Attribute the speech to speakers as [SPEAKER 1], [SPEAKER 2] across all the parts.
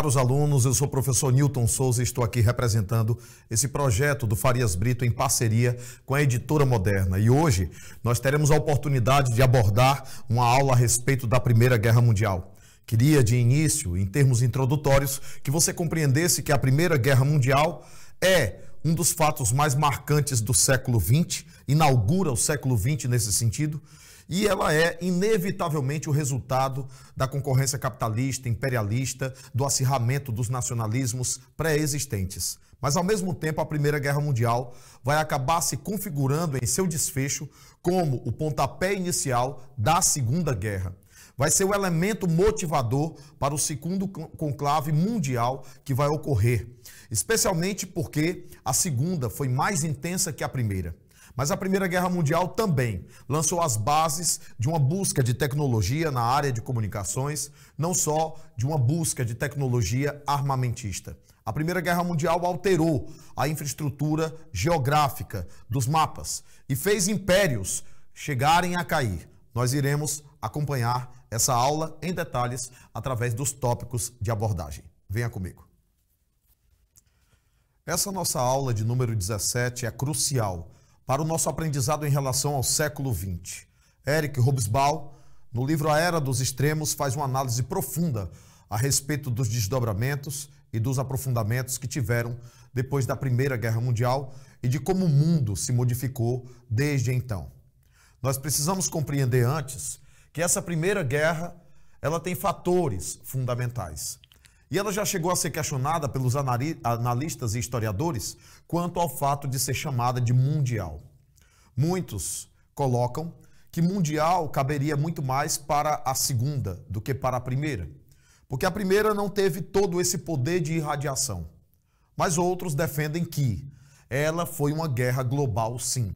[SPEAKER 1] Caros alunos, eu sou o professor Newton Souza e estou aqui representando esse projeto do Farias Brito em parceria com a Editora Moderna. E hoje nós teremos a oportunidade de abordar uma aula a respeito da Primeira Guerra Mundial. Queria, de início, em termos introdutórios, que você compreendesse que a Primeira Guerra Mundial é um dos fatos mais marcantes do século XX, inaugura o século XX nesse sentido, e ela é, inevitavelmente, o resultado da concorrência capitalista, imperialista, do acirramento dos nacionalismos pré-existentes. Mas, ao mesmo tempo, a Primeira Guerra Mundial vai acabar se configurando em seu desfecho como o pontapé inicial da Segunda Guerra. Vai ser o elemento motivador para o segundo conclave mundial que vai ocorrer, especialmente porque a segunda foi mais intensa que a primeira. Mas a Primeira Guerra Mundial também lançou as bases de uma busca de tecnologia na área de comunicações, não só de uma busca de tecnologia armamentista. A Primeira Guerra Mundial alterou a infraestrutura geográfica dos mapas e fez impérios chegarem a cair. Nós iremos acompanhar essa aula em detalhes através dos tópicos de abordagem. Venha comigo. Essa nossa aula de número 17 é crucial para o nosso aprendizado em relação ao século XX. Eric Hobsbawm, no livro A Era dos Extremos, faz uma análise profunda a respeito dos desdobramentos e dos aprofundamentos que tiveram depois da Primeira Guerra Mundial e de como o mundo se modificou desde então. Nós precisamos compreender antes que essa Primeira Guerra ela tem fatores fundamentais. E ela já chegou a ser questionada pelos analistas e historiadores quanto ao fato de ser chamada de mundial. Muitos colocam que mundial caberia muito mais para a segunda do que para a primeira, porque a primeira não teve todo esse poder de irradiação. Mas outros defendem que ela foi uma guerra global, sim,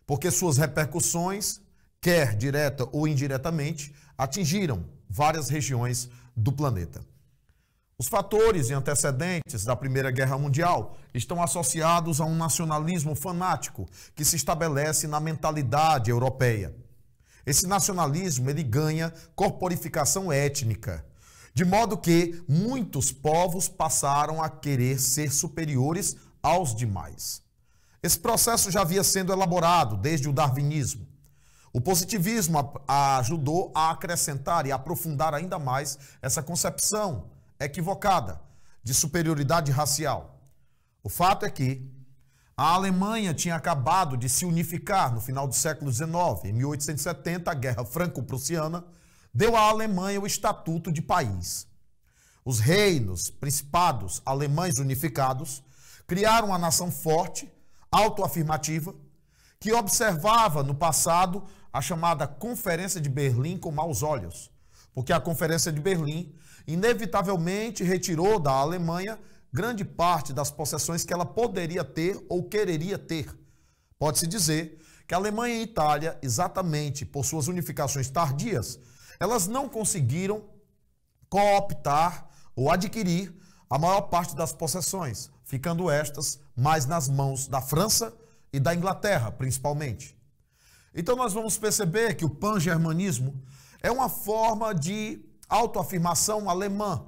[SPEAKER 1] porque suas repercussões, quer direta ou indiretamente, atingiram várias regiões do planeta. Os fatores e antecedentes da Primeira Guerra Mundial estão associados a um nacionalismo fanático que se estabelece na mentalidade europeia. Esse nacionalismo ele ganha corporificação étnica, de modo que muitos povos passaram a querer ser superiores aos demais. Esse processo já havia sendo elaborado desde o darwinismo. O positivismo ajudou a acrescentar e aprofundar ainda mais essa concepção equivocada de superioridade racial. O fato é que a Alemanha tinha acabado de se unificar no final do século XIX. Em 1870, a Guerra Franco-Prussiana deu à Alemanha o estatuto de país. Os reinos, principados alemães unificados criaram uma nação forte, autoafirmativa, que observava no passado a chamada Conferência de Berlim com maus olhos, porque a Conferência de Berlim inevitavelmente retirou da Alemanha grande parte das possessões que ela poderia ter ou quereria ter. Pode-se dizer que a Alemanha e a Itália, exatamente por suas unificações tardias, elas não conseguiram cooptar ou adquirir a maior parte das possessões, ficando estas mais nas mãos da França e da Inglaterra, principalmente. Então nós vamos perceber que o pan-germanismo é uma forma de autoafirmação alemã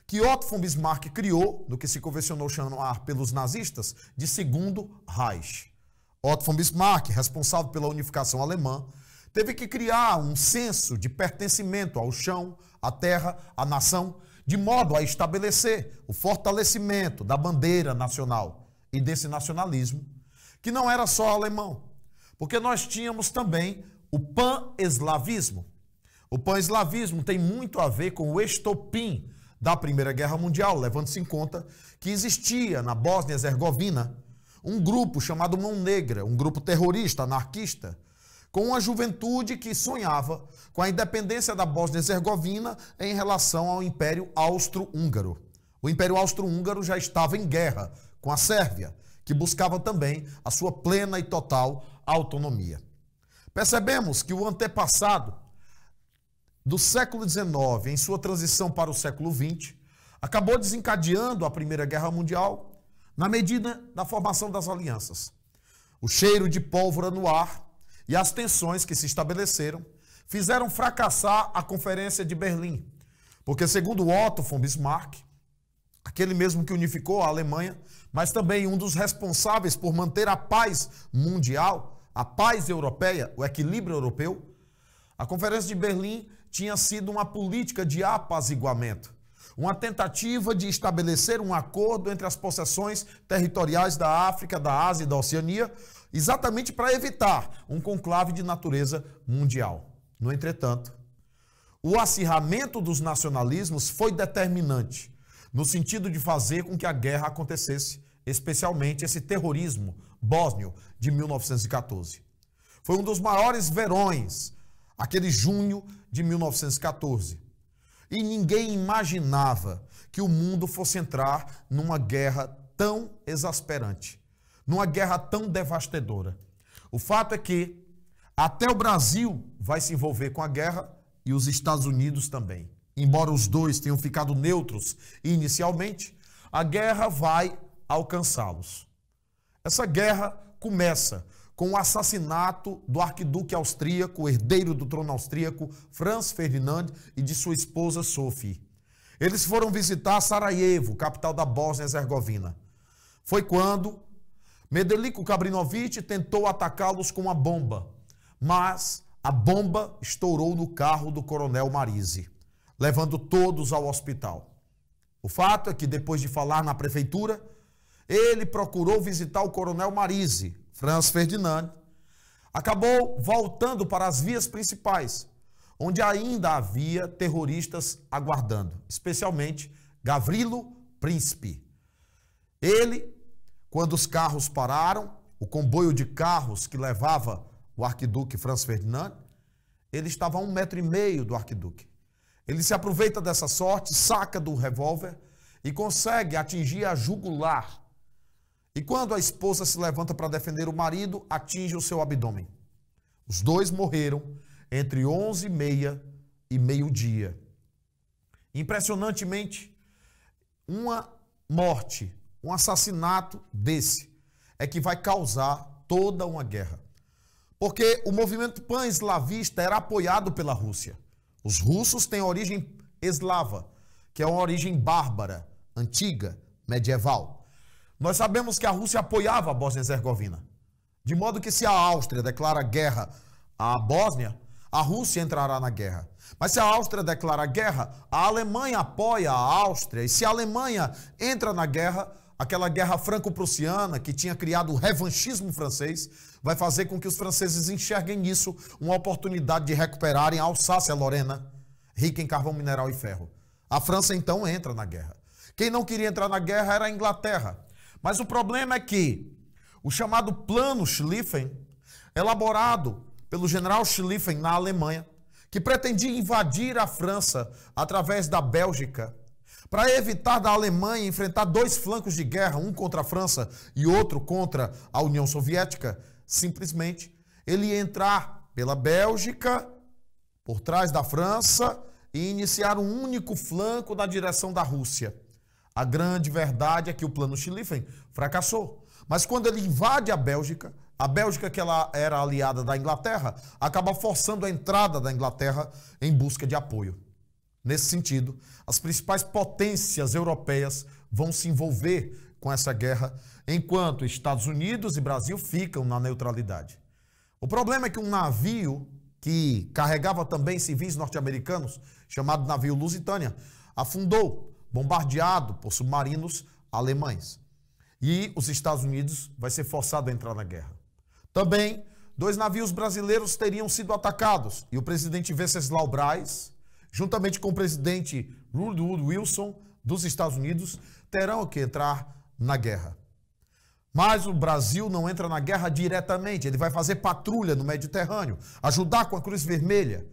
[SPEAKER 1] que Otto von Bismarck criou, no que se convencionou chamar pelos nazistas de Segundo Reich. Otto von Bismarck, responsável pela unificação alemã, teve que criar um senso de pertencimento ao chão, à terra, à nação, de modo a estabelecer o fortalecimento da bandeira nacional e desse nacionalismo, que não era só alemão, porque nós tínhamos também o pan-eslavismo. O pan-eslavismo tem muito a ver com o estopim da Primeira Guerra Mundial, levando-se em conta que existia na Bósnia-Herzegovina um grupo chamado Mão Negra, um grupo terrorista, anarquista, com uma juventude que sonhava com a independência da Bósnia-Herzegovina em relação ao Império Austro-Húngaro. O Império Austro-Húngaro já estava em guerra com a Sérvia, que buscava também a sua plena e total autonomia. Percebemos que o antepassado do século XIX, em sua transição para o século XX, acabou desencadeando a Primeira Guerra Mundial na medida da formação das alianças. O cheiro de pólvora no ar e as tensões que se estabeleceram fizeram fracassar a Conferência de Berlim, porque, segundo Otto von Bismarck, aquele mesmo que unificou a Alemanha, mas também um dos responsáveis por manter a paz mundial, a paz europeia, o equilíbrio europeu. A Conferência de Berlim tinha sido uma política de apaziguamento, uma tentativa de estabelecer um acordo entre as possessões territoriais da África, da Ásia e da Oceania, exatamente para evitar um conclave de natureza mundial. No entretanto, o acirramento dos nacionalismos foi determinante no sentido de fazer com que a guerra acontecesse, especialmente esse terrorismo bósnio de 1914. Foi um dos maiores verões, aquele junho de 1914. E ninguém imaginava que o mundo fosse entrar numa guerra tão exasperante, numa guerra tão devastadora. O fato é que até o Brasil vai se envolver com a guerra e os Estados Unidos também. Embora os dois tenham ficado neutros inicialmente, a guerra vai alcançá-los. Essa guerra começa com o assassinato do arquiduque austríaco, herdeiro do trono austríaco, Franz Ferdinand, e de sua esposa Sophie. Eles foram visitar Sarajevo, capital da Bósnia-Herzegovina. Foi quando Medeliko Kabrinović tentou atacá-los com uma bomba, mas a bomba estourou no carro do coronel Marise, levando todos ao hospital. O fato é que, depois de falar na prefeitura, ele procurou visitar o coronel Marise, Franz Ferdinand, acabou voltando para as vias principais, onde ainda havia terroristas aguardando, especialmente Gavrilo Princip. Ele, quando os carros pararam, o comboio de carros que levava o arquiduque Franz Ferdinand, ele estava a 1,5 metro do arquiduque. Ele se aproveita dessa sorte, saca do revólver e consegue atingir a jugular. E quando a esposa se levanta para defender o marido, atinge o seu abdômen. Os dois morreram entre 11h30 e meio-dia. Impressionantemente, uma morte, um assassinato desse é que vai causar toda uma guerra. Porque o movimento pan-eslavista era apoiado pela Rússia. Os russos têm origem eslava, que é uma origem bárbara, antiga, medieval. Nós sabemos que a Rússia apoiava a Bósnia-Herzegovina, de modo que se a Áustria declara guerra à Bósnia, a Rússia entrará na guerra. Mas se a Áustria declara guerra, a Alemanha apoia a Áustria, e se a Alemanha entra na guerra, aquela guerra franco-prussiana que tinha criado o revanchismo francês, vai fazer com que os franceses enxerguem nisso uma oportunidade de recuperarem a Alsácia-Lorena, rica em carvão mineral e ferro. A França então entra na guerra. Quem não queria entrar na guerra era a Inglaterra. Mas o problema é que o chamado Plano Schlieffen, elaborado pelo general Schlieffen na Alemanha, que pretendia invadir a França através da Bélgica, para evitar da Alemanha enfrentar dois flancos de guerra, um contra a França e outro contra a União Soviética, simplesmente ele ia entrar pela Bélgica, por trás da França, e iniciar um único flanco na direção da Rússia. A grande verdade é que o Plano Schlieffen fracassou. Mas quando ele invade a Bélgica que ela era aliada da Inglaterra, acaba forçando a entrada da Inglaterra em busca de apoio. Nesse sentido, as principais potências europeias vão se envolver com essa guerra, enquanto Estados Unidos e Brasil ficam na neutralidade. O problema é que um navio que carregava também civis norte-americanos, chamado navio Lusitânia, afundou, bombardeado por submarinos alemães. E os Estados Unidos vai ser forçado a entrar na guerra. Também, 2 navios brasileiros teriam sido atacados e o presidente Venceslau Braz, juntamente com o presidente Woodrow Wilson dos Estados Unidos, terão que entrar na guerra. Mas o Brasil não entra na guerra diretamente, ele vai fazer patrulha no Mediterrâneo, ajudar com a Cruz Vermelha.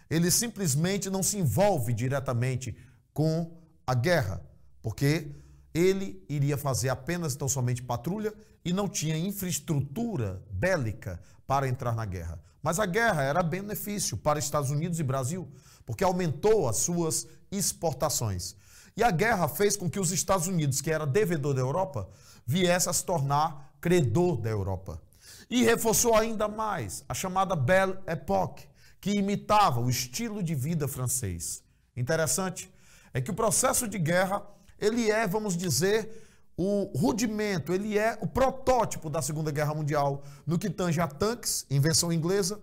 [SPEAKER 1] Ele simplesmente não se envolve diretamente com a guerra, porque ele iria fazer apenas tão somente patrulha e não tinha infraestrutura bélica para entrar na guerra. Mas a guerra era benefício para Estados Unidos e Brasil, porque aumentou as suas exportações. E a guerra fez com que os Estados Unidos, que era devedor da Europa, viesse a se tornar credor da Europa. E reforçou ainda mais a chamada Belle Époque, que imitava o estilo de vida francês. Interessante é que o processo de guerra ele é, vamos dizer, o rudimento, ele é o protótipo da Segunda Guerra Mundial, no que tange a tanques, invenção inglesa,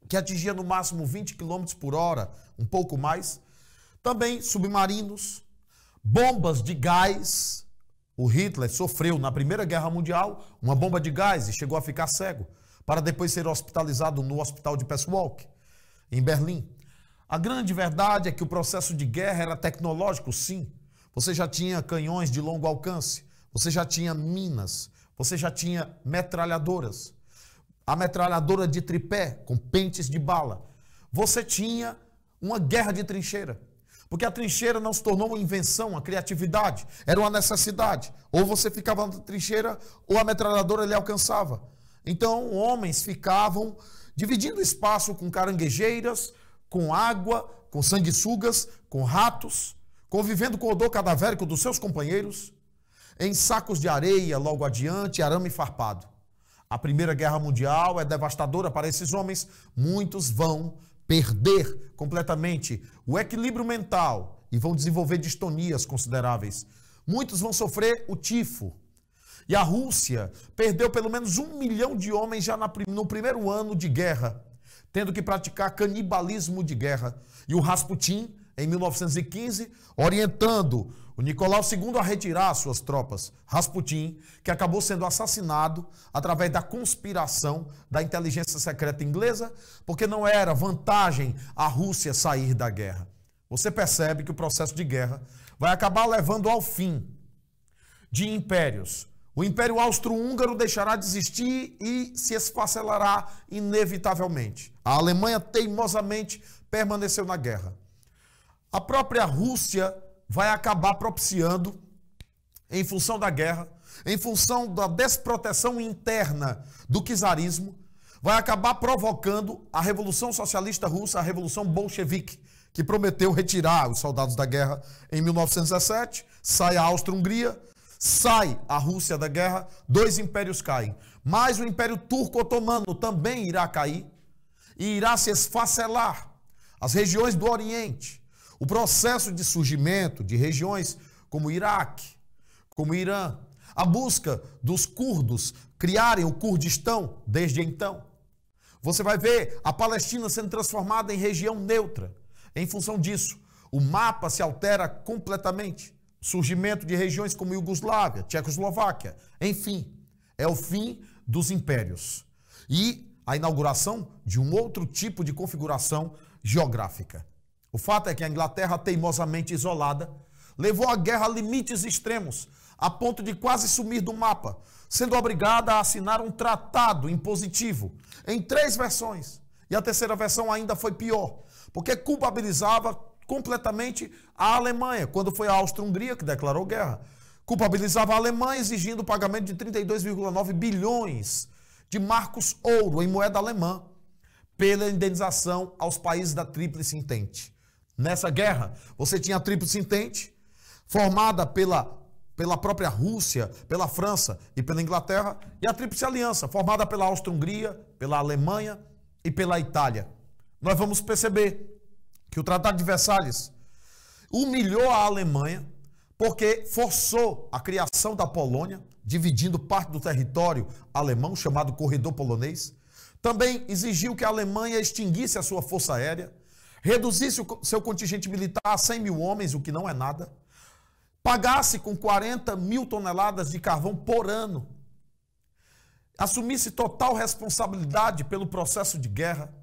[SPEAKER 1] que atingia no máximo 20 km por hora, um pouco mais. Também submarinos, bombas de gás. O Hitler sofreu na Primeira Guerra Mundial uma bomba de gás e chegou a ficar cego, para depois ser hospitalizado no hospital de Passwalk, em Berlim. A grande verdade é que o processo de guerra era tecnológico, sim. Você já tinha canhões de longo alcance, você já tinha minas, você já tinha metralhadoras. A metralhadora de tripé, com pentes de bala. Você tinha uma guerra de trincheira. Porque a trincheira não se tornou uma invenção, uma criatividade. Era uma necessidade. Ou você ficava na trincheira, ou a metralhadora lhe alcançava. Então, homens ficavam dividindo espaço com caranguejeiras, com água, com sanguessugas, com ratos, convivendo com o odor cadavérico dos seus companheiros, em sacos de areia, logo adiante, arame farpado. A Primeira Guerra Mundial é devastadora para esses homens. Muitos vão perder completamente o equilíbrio mental e vão desenvolver distonias consideráveis. Muitos vão sofrer o tifo. E a Rússia perdeu pelo menos 1 milhão de homens já no primeiro ano de guerra, tendo que praticar canibalismo de guerra. E o Rasputin, em 1915, orientando o Nicolau II a retirar suas tropas. Rasputin, que acabou sendo assassinado através da conspiração da inteligência secreta inglesa, porque não era vantagem a Rússia sair da guerra. Você percebe que o processo de guerra vai acabar levando ao fim de impérios. O Império Austro-Húngaro deixará de existir e se esfacelará inevitavelmente. A Alemanha teimosamente permaneceu na guerra. A própria Rússia vai acabar propiciando, em função da guerra, em função da desproteção interna do czarismo, vai acabar provocando a Revolução Socialista Russa, a Revolução Bolchevique, que prometeu retirar os soldados da guerra em 1917, sai a Áustria-Hungria, sai a Rússia da guerra, 2 impérios caem. Mas o Império Turco-Otomano também irá cair e irá se esfacelar. As regiões do Oriente, o processo de surgimento de regiões como Iraque, como Irã, a busca dos curdos criarem o Kurdistão desde então. Você vai ver a Palestina sendo transformada em região neutra. Em função disso, o mapa se altera completamente. Surgimento de regiões como Iugoslávia, Tchecoslováquia, enfim, é o fim dos impérios. E a inauguração de um outro tipo de configuração geográfica. O fato é que a Inglaterra, teimosamente isolada, levou a guerra a limites extremos, a ponto de quase sumir do mapa, sendo obrigada a assinar um tratado impositivo em 3 versões. E a terceira versão ainda foi pior, porque culpabilizava completamente a Alemanha, quando foi a Áustria-Hungria que declarou guerra. Culpabilizava a Alemanha exigindo o pagamento de 32,9 bilhões de marcos ouro em moeda alemã pela indenização aos países da Tríplice Entente. Nessa guerra, você tinha a Tríplice Entente, formada pela própria Rússia, pela França e pela Inglaterra, e a Tríplice Aliança, formada pela Áustria-Hungria, pela Alemanha e pela Itália. Nós vamos perceber que o Tratado de Versalhes humilhou a Alemanha porque forçou a criação da Polônia, dividindo parte do território alemão, chamado Corredor Polonês. Também exigiu que a Alemanha extinguisse a sua força aérea, reduzisse o seu contingente militar a 100 mil homens, o que não é nada, pagasse com 40 mil toneladas de carvão por ano, assumisse total responsabilidade pelo processo de guerra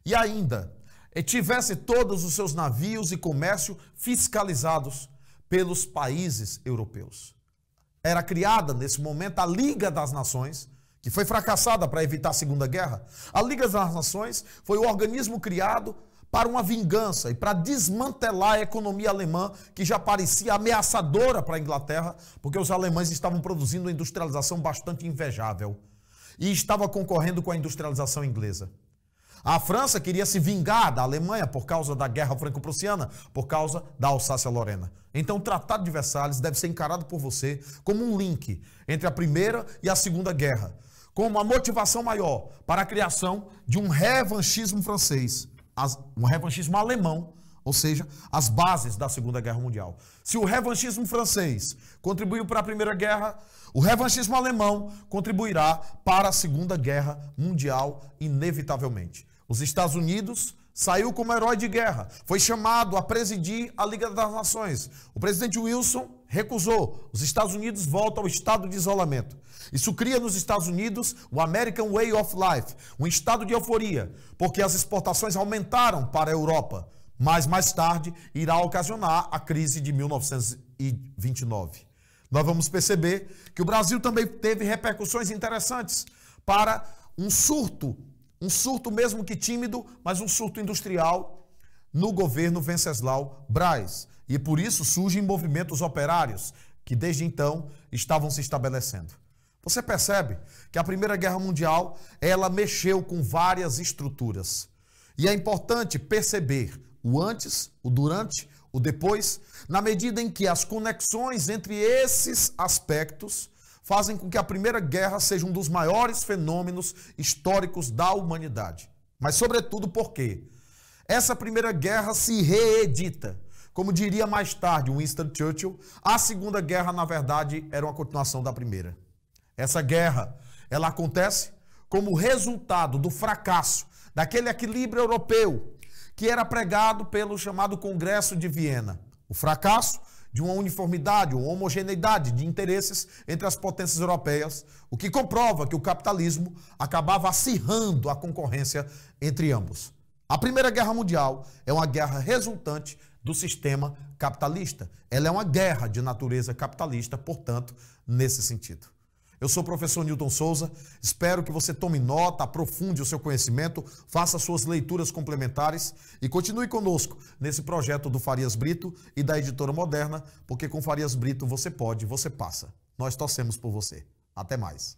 [SPEAKER 1] e ainda tivesse todos os seus navios e comércio fiscalizados pelos países europeus. Era criada, nesse momento, a Liga das Nações, que foi fracassada para evitar a Segunda Guerra. A Liga das Nações foi o organismo criado para uma vingança e para desmantelar a economia alemã, que já parecia ameaçadora para a Inglaterra, porque os alemães estavam produzindo uma industrialização bastante invejável e estava concorrendo com a industrialização inglesa. A França queria se vingar da Alemanha por causa da Guerra Franco-Prussiana, por causa da Alsácia-Lorena. Então o Tratado de Versalhes deve ser encarado por você como um link entre a Primeira e a Segunda Guerra, como uma motivação maior para a criação de um revanchismo francês, um revanchismo alemão, ou seja, as bases da Segunda Guerra Mundial. Se o revanchismo francês contribuiu para a Primeira Guerra, o revanchismo alemão contribuirá para a Segunda Guerra Mundial, inevitavelmente. Os Estados Unidos saiu como herói de guerra, foi chamado a presidir a Liga das Nações. O presidente Wilson recusou. Os Estados Unidos voltam ao estado de isolamento. Isso cria nos Estados Unidos o American Way of Life, um estado de euforia, porque as exportações aumentaram para a Europa, mas mais tarde irá ocasionar a crise de 1929. Nós vamos perceber que o Brasil também teve repercussões interessantes para um surto mesmo que tímido, mas um surto industrial no governo Venceslau Braz. E por isso surgem movimentos operários que desde então estavam se estabelecendo. Você percebe que a Primeira Guerra Mundial, ela mexeu com várias estruturas. E é importante perceber o antes, o durante, o depois, na medida em que as conexões entre esses aspectos fazem com que a Primeira Guerra seja um dos maiores fenômenos históricos da humanidade. Mas, sobretudo, porque essa Primeira Guerra se reedita. Como diria mais tarde Winston Churchill, a Segunda Guerra, na verdade, era uma continuação da Primeira. Essa guerra, ela acontece como resultado do fracasso daquele equilíbrio europeu que era pregado pelo chamado Congresso de Viena. O fracasso de uma uniformidade, uma homogeneidade de interesses entre as potências europeias, o que comprova que o capitalismo acabava acirrando a concorrência entre ambos. A Primeira Guerra Mundial é uma guerra resultante do sistema capitalista. Ela é uma guerra de natureza capitalista, portanto, nesse sentido. Eu sou o professor Newton Souza, espero que você tome nota, aprofunde o seu conhecimento, faça suas leituras complementares e continue conosco nesse projeto do Farias Brito e da Editora Moderna, porque com Farias Brito você pode, você passa. Nós torcemos por você. Até mais.